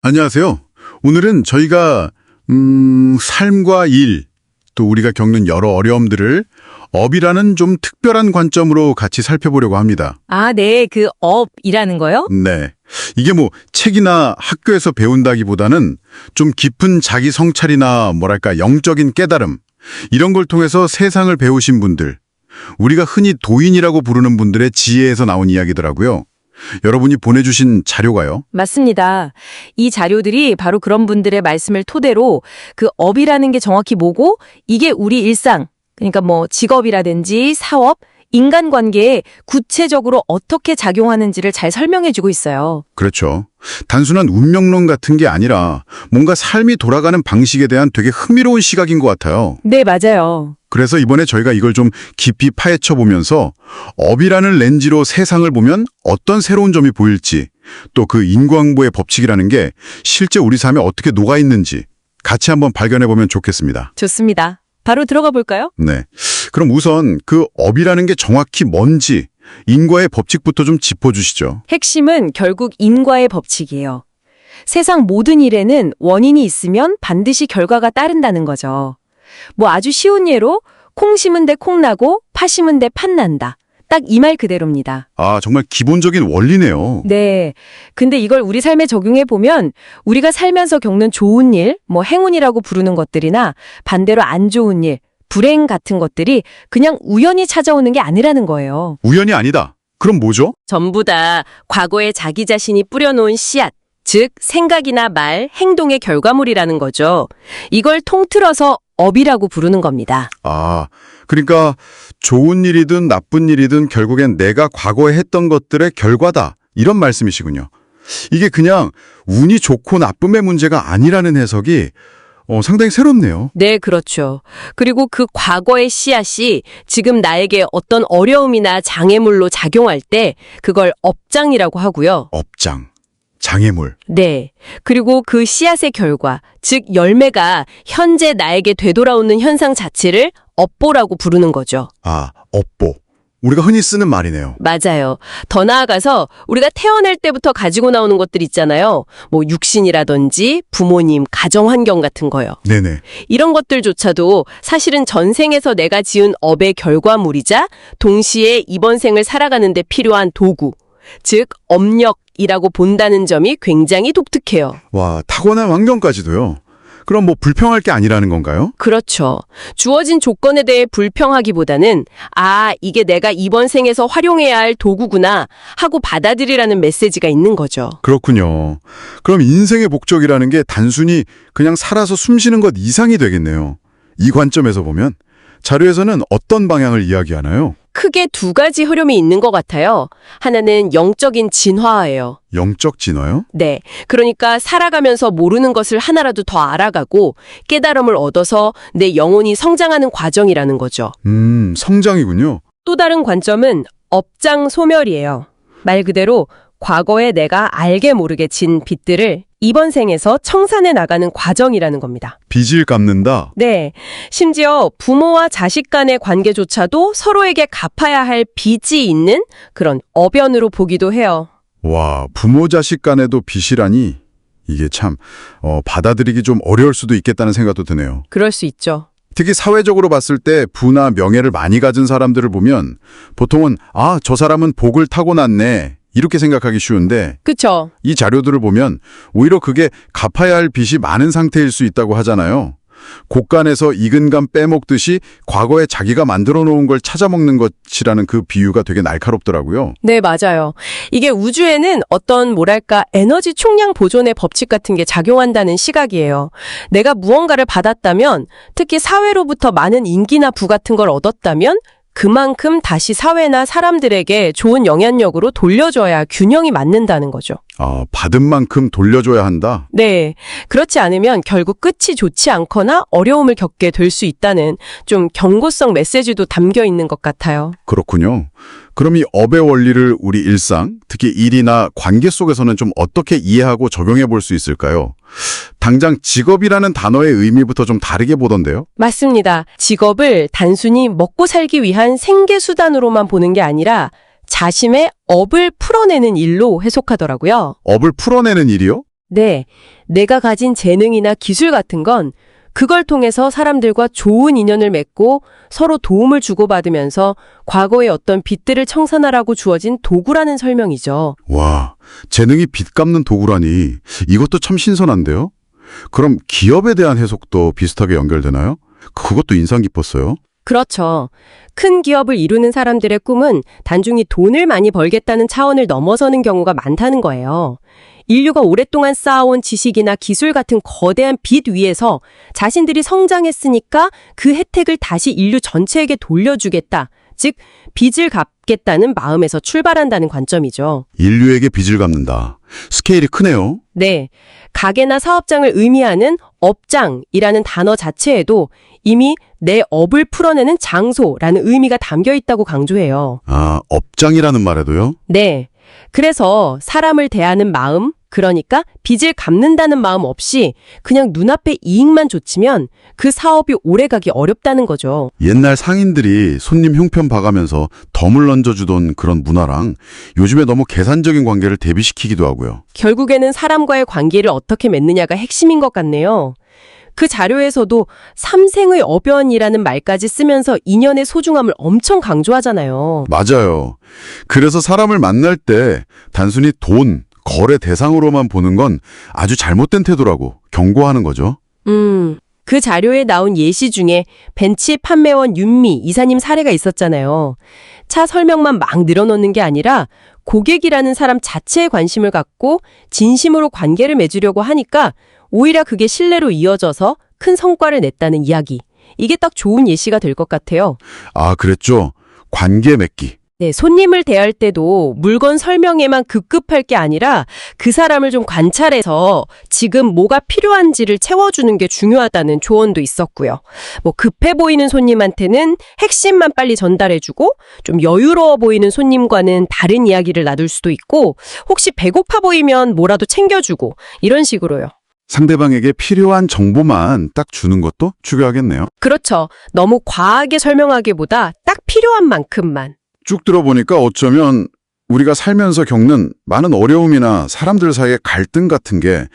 안녕하세요. 오늘은 저희가 삶과 일, 또 우리가 겪는 여러 어려움들을 업이라는 좀 특별한 관점으로 같이 살펴보려고 합니다. 아, 네. 그 업이라는 거요? 네. 이게 뭐 책이나 학교에서 배운다기보다는 좀 깊은 자기 성찰이나 뭐랄까 영적인 깨달음, 이런 걸 통해서 세상을 배우신 분들, 우리가 흔히 도인이라고 부르는 분들의 지혜에서 나온 이야기더라고요. 여러분이 보내주신 자료가요? 맞습니다. 이 자료들이 바로 그런 분들의 말씀을 토대로 그 업이라는 게 정확히 뭐고 이게 우리 일상, 그러니까 뭐 직업이라든지 사업, 인간관계에 구체적으로 어떻게 작용하는지를 잘 설명해주고 있어요. 그렇죠. 단순한 운명론 같은 게 아니라 뭔가 삶이 돌아가는 방식에 대한 되게 흥미로운 시각인 것 같아요. 네, 맞아요. 그래서 이번에 저희가 이걸 좀 깊이 파헤쳐 보면서 업이라는 렌즈로 세상을 보면 어떤 새로운 점이 보일지, 또 그 인과응보의 법칙이라는 게 실제 우리 삶에 어떻게 녹아 있는지 같이 한번 발견해 보면 좋겠습니다. 좋습니다. 바로 들어가 볼까요? 네. 그럼 우선 그 업이라는 게 정확히 뭔지 인과의 법칙부터 좀 짚어주시죠. 핵심은 결국 인과의 법칙이에요. 세상 모든 일에는 원인이 있으면 반드시 결과가 따른다는 거죠. 뭐 아주 쉬운 예로 콩 심은 데 콩 나고 파 심은 데 팥 난다. 딱 이 말 그대로입니다. 아, 정말 기본적인 원리네요. 네. 근데 이걸 우리 삶에 적용해 보면 우리가 살면서 겪는 좋은 일, 뭐 행운이라고 부르는 것들이나 반대로 안 좋은 일, 불행 같은 것들이 그냥 우연히 찾아오는 게 아니라는 거예요. 우연이 아니다. 그럼 뭐죠? 전부 다 과거에 자기 자신이 뿌려놓은 씨앗, 즉 생각이나 말, 행동의 결과물이라는 거죠. 이걸 통틀어서 업이라고 부르는 겁니다. 아, 그러니까 좋은 일이든 나쁜 일이든 결국엔 내가 과거에 했던 것들의 결과다. 이런 말씀이시군요. 이게 그냥 운이 좋고 나쁨의 문제가 아니라는 해석이 상당히 새롭네요. 네, 그렇죠. 그리고 그 과거의 씨앗이 지금 나에게 어떤 어려움이나 장애물로 작용할 때 그걸 업장이라고 하고요. 업장, 장애물. 네. 그리고 그 씨앗의 결과, 즉 열매가 현재 나에게 되돌아오는 현상 자체를 업보라고 부르는 거죠. 아, 업보. 우리가 흔히 쓰는 말이네요. 맞아요. 더 나아가서 우리가 태어날 때부터 가지고 나오는 것들 있잖아요. 뭐 육신이라든지 부모님, 가정 환경 같은 거요. 네네. 이런 것들조차도 사실은 전생에서 내가 지은 업의 결과물이자 동시에 이번 생을 살아가는 데 필요한 도구, 즉 업력이라고 본다는 점이 굉장히 독특해요. 와, 타고난 환경까지도요. 그럼 뭐 불평할 게 아니라는 건가요? 그렇죠. 주어진 조건에 대해 불평하기보다는 아, 이게 내가 이번 생에서 활용해야 할 도구구나 하고 받아들이라는 메시지가 있는 거죠. 그렇군요. 그럼 인생의 목적이라는 게 단순히 그냥 살아서 숨 쉬는 것 이상이 되겠네요. 이 관점에서 보면 자료에서는 어떤 방향을 이야기하나요? 크게 두 가지 흐름이 있는 것 같아요. 하나는 영적인 진화예요. 영적 진화요? 네. 그러니까 살아가면서 모르는 것을 하나라도 더 알아가고 깨달음을 얻어서 내 영혼이 성장하는 과정이라는 거죠. 성장이군요. 또 다른 관점은 업장 소멸이에요. 말 그대로 과거에 내가 알게 모르게 진 빚들을 이번 생에서 청산해 나가는 과정이라는 겁니다. 빚을 갚는다? 네. 심지어 부모와 자식 간의 관계조차도 서로에게 갚아야 할 빚이 있는 그런 업연으로 보기도 해요. 와, 부모 자식 간에도 빚이라니 이게 참 받아들이기 좀 어려울 수도 있겠다는 생각도 드네요. 그럴 수 있죠. 특히 사회적으로 봤을 때 부나 명예를 많이 가진 사람들을 보면 보통은 아, 저 사람은 복을 타고났네 이렇게 생각하기 쉬운데 그쵸? 이 자료들을 보면 오히려 그게 갚아야 할 빚이 많은 상태일 수 있다고 하잖아요. 곳간에서 익은 감 빼먹듯이 과거에 자기가 만들어 놓은 걸 찾아먹는 것이라는 그 비유가 되게 날카롭더라고요. 네, 맞아요. 이게 우주에는 어떤 뭐랄까 에너지 총량 보존의 법칙 같은 게 작용한다는 시각이에요. 내가 무언가를 받았다면, 특히 사회로부터 많은 인기나 부 같은 걸 얻었다면 그만큼 다시 사회나 사람들에게 좋은 영향력으로 돌려줘야 균형이 맞는다는 거죠. 아, 받은 만큼 돌려줘야 한다? 네. 그렇지 않으면 결국 끝이 좋지 않거나 어려움을 겪게 될 수 있다는 좀 경고성 메시지도 담겨 있는 것 같아요. 그렇군요. 그럼 이 업의 원리를 우리 일상, 특히 일이나 관계 속에서는 좀 어떻게 이해하고 적용해 볼 수 있을까요? 당장 직업이라는 단어의 의미부터 좀 다르게 보던데요? 맞습니다. 직업을 단순히 먹고 살기 위한 생계수단으로만 보는 게 아니라 자신의 업을 풀어내는 일로 해석하더라고요. 업을 풀어내는 일이요? 네, 내가 가진 재능이나 기술 같은 건 그걸 통해서 사람들과 좋은 인연을 맺고 서로 도움을 주고받으면서 과거의 어떤 빚들을 청산하라고 주어진 도구라는 설명이죠. 와, 재능이 빚 갚는 도구라니 이것도 참 신선한데요? 그럼 기업에 대한 해석도 비슷하게 연결되나요? 그것도 인상 깊었어요. 그렇죠. 큰 기업을 이루는 사람들의 꿈은 단순히 돈을 많이 벌겠다는 차원을 넘어서는 경우가 많다는 거예요. 인류가 오랫동안 쌓아온 지식이나 기술 같은 거대한 빚 위에서 자신들이 성장했으니까 그 혜택을 다시 인류 전체에게 돌려주겠다. 즉, 빚을 갚겠다는 마음에서 출발한다는 관점이죠. 인류에게 빚을 갚는다. 스케일이 크네요. 네. 가게나 사업장을 의미하는 업장이라는 단어 자체에도 이미 내 업을 풀어내는 장소라는 의미가 담겨 있다고 강조해요. 아, 업장이라는 말에도요? 네. 그래서 사람을 대하는 마음, 그러니까 빚을 갚는다는 마음 없이 그냥 눈앞의 이익만 좇으면 그 사업이 오래가기 어렵다는 거죠. 옛날 상인들이 손님 형편 봐가면서 덤을 얹어주던 그런 문화랑 요즘에 너무 계산적인 관계를 대비시키기도 하고요. 결국에는 사람과의 관계를 어떻게 맺느냐가 핵심인 것 같네요. 그 자료에서도 삼생의 어변이라는 말까지 쓰면서 인연의 소중함을 엄청 강조하잖아요. 맞아요. 그래서 사람을 만날 때 단순히 돈, 거래 대상으로만 보는 건 아주 잘못된 태도라고 경고하는 거죠. 그 자료에 나온 예시 중에 벤치 판매원 윤미 이사님 사례가 있었잖아요. 차 설명만 막 늘어놓는 게 아니라 고객이라는 사람 자체에 관심을 갖고 진심으로 관계를 맺으려고 하니까 오히려 그게 신뢰로 이어져서 큰 성과를 냈다는 이야기. 이게 딱 좋은 예시가 될 것 같아요. 아, 그랬죠. 관계 맺기. 네, 손님을 대할 때도 물건 설명에만 급급할 게 아니라 그 사람을 좀 관찰해서 지금 뭐가 필요한지를 채워주는 게 중요하다는 조언도 있었고요. 뭐 급해 보이는 손님한테는 핵심만 빨리 전달해주고 좀 여유로워 보이는 손님과는 다른 이야기를 나눌 수도 있고 혹시 배고파 보이면 뭐라도 챙겨주고 이런 식으로요. 상대방에게 필요한 정보만 딱 주는 것도 중요하겠네요. 그렇죠. 너무 과하게 설명하기보다 딱 필요한 만큼만. 쭉 들어보니까 어쩌면 우리가 살면서 겪는 많은 어려움이나 사람들 사이의 갈등 같은 게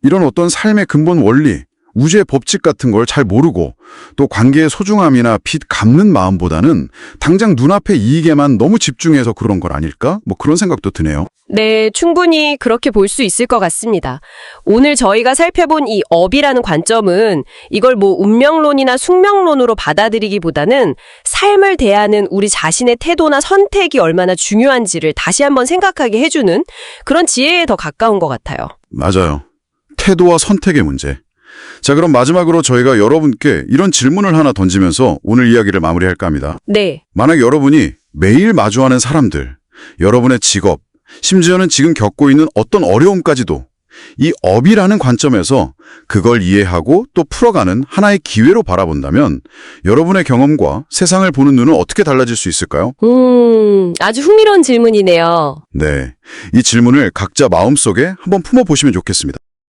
이런 어떤 삶의 근본 원리, 우주의 법칙 같은 걸 잘 모르고 또 관계의 소중함이나 빚 갚는 마음보다는 당장 눈앞의 이익에만 너무 집중해서 그런 걸 아닐까? 뭐 그런 생각도 드네요. 네, 충분히 그렇게 볼 수 있을 것 같습니다. 오늘 저희가 살펴본 이 업이라는 관점은 이걸 뭐 운명론이나 숙명론으로 받아들이기보다는 삶을 대하는 우리 자신의 태도나 선택이 얼마나 중요한지를 다시 한번 생각하게 해주는 그런 지혜에 더 가까운 것 같아요. 맞아요. 태도와 선택의 문제. 자, 그럼 마지막으로 저희가 여러분께 이런 질문을 하나 던지면서 오늘 이야기를 마무리할까 합니다. 네. 만약 여러분이 매일 마주하는 사람들, 여러분의 직업, 심지어는 지금 겪고 있는 어떤 어려움까지도 이 업이라는 관점에서 그걸 이해하고 또 풀어가는 하나의 기회로 바라본다면 여러분의 경험과 세상을 보는 눈은 어떻게 달라질 수 있을까요? 아주 흥미로운 질문이네요. 네, 이 질문을 각자 마음속에 한번 품어보시면 좋겠습니다.